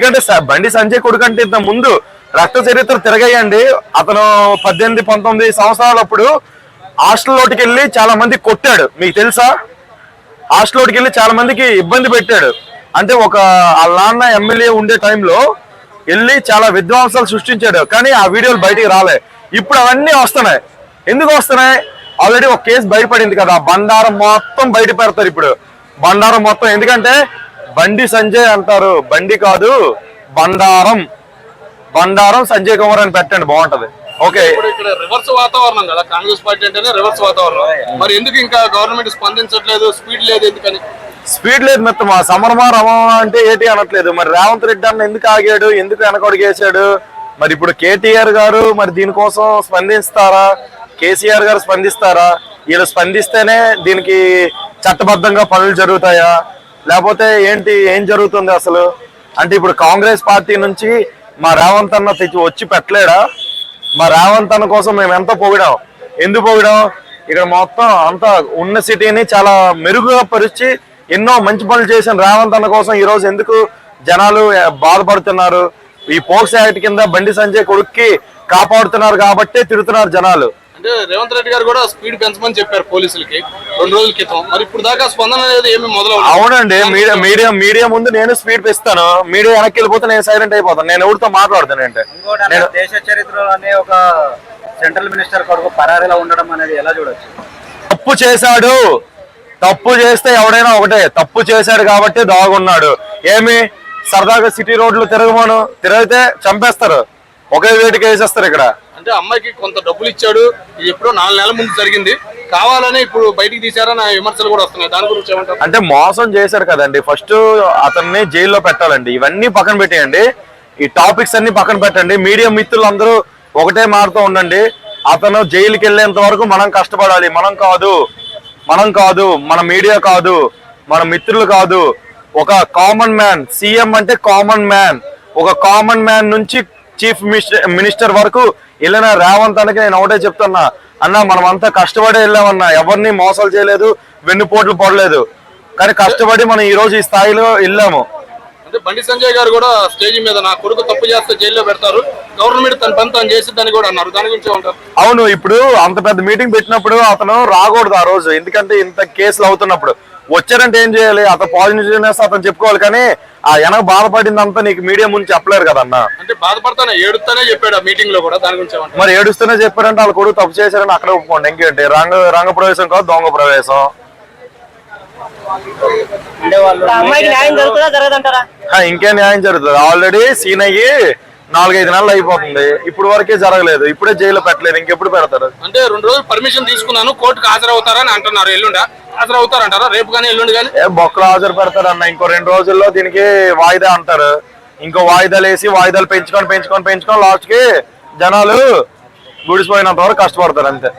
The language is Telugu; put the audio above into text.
ఎందుకంటే బండి సంజయ్ కొడుకు అంటే ఇంత ముందు రక్త చరిత్ర తిరగయ్యండి. అతను 18-19 సంవత్సరాలప్పుడు హాస్టల్లోకి వెళ్ళి చాలా మంది కొట్టాడు, మీకు తెలుసా? హాస్టల్లోకి వెళ్ళి చాలా మందికి ఇబ్బంది పెట్టాడు. అంటే ఒక వాళ్ళ నాన్న ఎమ్మెల్యే ఉండే టైంలో వెళ్ళి చాలా విధ్వంసాలు సృష్టించాడు. కానీ ఆ వీడియోలు బయటికి రాలే. ఇప్పుడు అవన్నీ వస్తున్నాయి. ఎందుకు వస్తున్నాయి? ఆల్రెడీ ఒక కేసు బయటపడింది కదా, బండారం మొత్తం బయట పెడతారు ఇప్పుడు. బండారం మొత్తం ఎందుకంటే బండి సంజయ్ అంటారు, బండి కాదు బండారం. బండారం సంజయ్ కుమార్ అని పెట్టండి, బాగుంటది. ఓకే, ఇక్కడ రివర్స్ వాతావరణం కదా, కాంగ్రెస్ పార్టీ అంటేనే రివర్స్ వాతావరణం. మరి ఎందుకు ఇంకా గవర్నమెంట్ స్పందించట్లేదు? స్పీడ్ లేదు, ఎందుకని? స్పీడ్ లేదు మిత్రమా. సమరమా రమా అంటే ఏంటి అనట్లేదు. మరి రేవంత్ రెడ్డి అన్న ఎందుకు ఆగాడు, ఎందుకు వెనకడుగేసాడు? మరి ఇప్పుడు కేటీఆర్ గారు మరి దీనికోసం స్పందిస్తారా? కేసీఆర్ గారు స్పందిస్తారా? వీళ్ళు స్పందిస్తేనే దీనికి చట్టబద్ధంగా పనులు జరుగుతాయా, లేకపోతే ఏంటి, ఏం జరుగుతుంది అసలు? అంటే ఇప్పుడు కాంగ్రెస్ పార్టీ నుంచి మా రేవంత్ అన్న వచ్చి పెట్టలేడా? మా రేవంత్ అన్న కోసం మేము ఎంత పొగిడాం, ఎందుకు పొగిడాం? ఇక్కడ మొత్తం అంతా ఉన్న సిటీని చాలా మెరుగుగా పరిచి ఎన్నో మంచి పనులు చేసిన రేవంత్ అన్న కోసం ఈ రోజు ఎందుకు జనాలు బాధపడుతున్నారు? ఈ పోక్స్ యాక్ట్ కింద బండి సంజయ్ కొడుక్కి కాపాడుతున్నారు కాబట్టి తిడుతున్నారు జనాలు. అంటే రేవంత్ రెడ్డి గారు కూడా స్పీడ్ పెంచమని చెప్పారు పోలీసులకి 2 రోజుల క్రితం. మరి ఇప్పుడు దాకా స్పందన అనేది ఏమి మొదలవుతుంది? అవునండి, మీడియా ముందు నేను స్పీడ్ పెస్తాను, మీడియా వెనక్కి వెళ్ళిపోతే నేను సైలెంట్ అయిపోతాను. నేను ఎవరితో మాట్లాడుతాను అంటే దేశ చరిత్రలోనే ఒక సెంట్రల్ మినిస్టర్ కొడుకు పరారీలో ఉండడం అనేది ఎలా చూడొచ్చు? తప్పు చేశాడు, తప్పు చేస్తే ఎవడైనా ఒకటే, తప్పు చేశాడు కాబట్టి దాగున్నాడు. ఏమి సరదాగా సిటీ రోడ్లు తిరిగితే చంపేస్తారు, ఒకే వేటికి వేసేస్తారు. ఇక్కడ అంటే అమ్మాయికి కొంత డబ్బులు ఇచ్చాడు, ఇది ఎప్పుడో 4 నెలల ముందు జరిగింది, కావాలని ఇప్పుడు బయటికి తీశారని విమర్శలు కూడా వస్తున్నాయి. దాని గురించి ఏమంటారు? అంటే మోసం చేశారు కదండి, ఫస్ట్ అతన్ని జైల్లో పెట్టాలండి. ఇవన్నీ పక్కన పెట్టేయండి, ఈ టాపిక్స్ అన్ని పక్కన పెట్టండి. మీడియా మిత్రులందరూ ఒకటే మారుతూ ఉండండి. అతను జైలుకి వెళ్ళేంత వరకు మనం కష్టపడాలి. మనం కాదు, మన మీడియా కాదు, మన మిత్రులు కాదు, ఒక కామన్ మ్యాన్. సీఎం అంటే కామన్ మ్యాన్. ఒక కామన్ మ్యాన్ నుంచి చీఫ్ మినిస్టర్ వరకు వెళ్ళిన రేవంత్ అన్నకి నేను ఒకటే చెప్తున్నా, అన్న మనం అంతా కష్టపడి వెళ్ళామన్నా, ఎవరిని మోసాలు చేయలేదు, వెన్నుపోట్లు పడలేదు, కానీ కష్టపడి మనం ఈ రోజు ఈ స్థాయిలో వెళ్ళాము. అంటే బండి సంజయ్ గారు కూడా స్టేజ్ మీద నా కొడుకు తప్పు చేస్తే జైల్లో పెడతారు, గవర్నమెంట్ తన పని తను చేసిద్దని కూడా అన్నారు. దాని గురించి ఏమంటారు? అవును, ఇప్పుడు అంత పెద్ద మీటింగ్ పెట్టినప్పుడు అతను రాకూడదు ఆ రోజు, ఎందుకంటే ఇంత కేసులు అవుతున్నప్పుడు. వచ్చారంటే ఏం చేయాలి? అతను పాజిటివ్నెస్ అతను చెప్పుకోవాలి, కానీ ఆ వెనక బాధపడిందంతా నీకు మీడియా ముందు చెప్పలేరు కదన్న. అంటే బాధపడతానే ఏడుస్తానే చెప్పాడు ఆ మీటింగ్ లో కూడా. దాని గురించి మరి ఏడుస్తూనే చెప్పారంటే వాళ్ళు కొడుకు తప్పు చేశారని అక్కడ ఒప్పుకోండి. ఇంకేంటి, రంగ ప్రవేశం కాదు, దొంగ ప్రవేశం. ఇంకే న్యాయం జరుగుతుంది? ఆల్రెడీ సీన్ అయ్యి 4-5 నెలలు అయిపోతుంది, ఇప్పుడు వరకే జరగలేదు, ఇప్పుడే జైల్లో పెట్టలేదు, ఇంకెప్పుడు పెడతారు? అంటే 2 రోజులు పర్మిషన్ తీసుకున్నాను, కోర్టుకు హాజరవుతారని అంటున్నారు. ఎల్లుండా హాజరవుతారంటారా? రేపు కానీ ఎల్లుండి కానీ? బొక్కలు హాజరు పెడతారన్న. ఇంకో 2 రోజుల్లో దీనికి వాయిదా అంటారు. ఇంకో వాయిదాలు వేసి వాయిదాలు పెంచుకొని లాస్ట్ కి జనాలు గుడిసిపోయినంత వరకు కష్టపడతారు అంతే.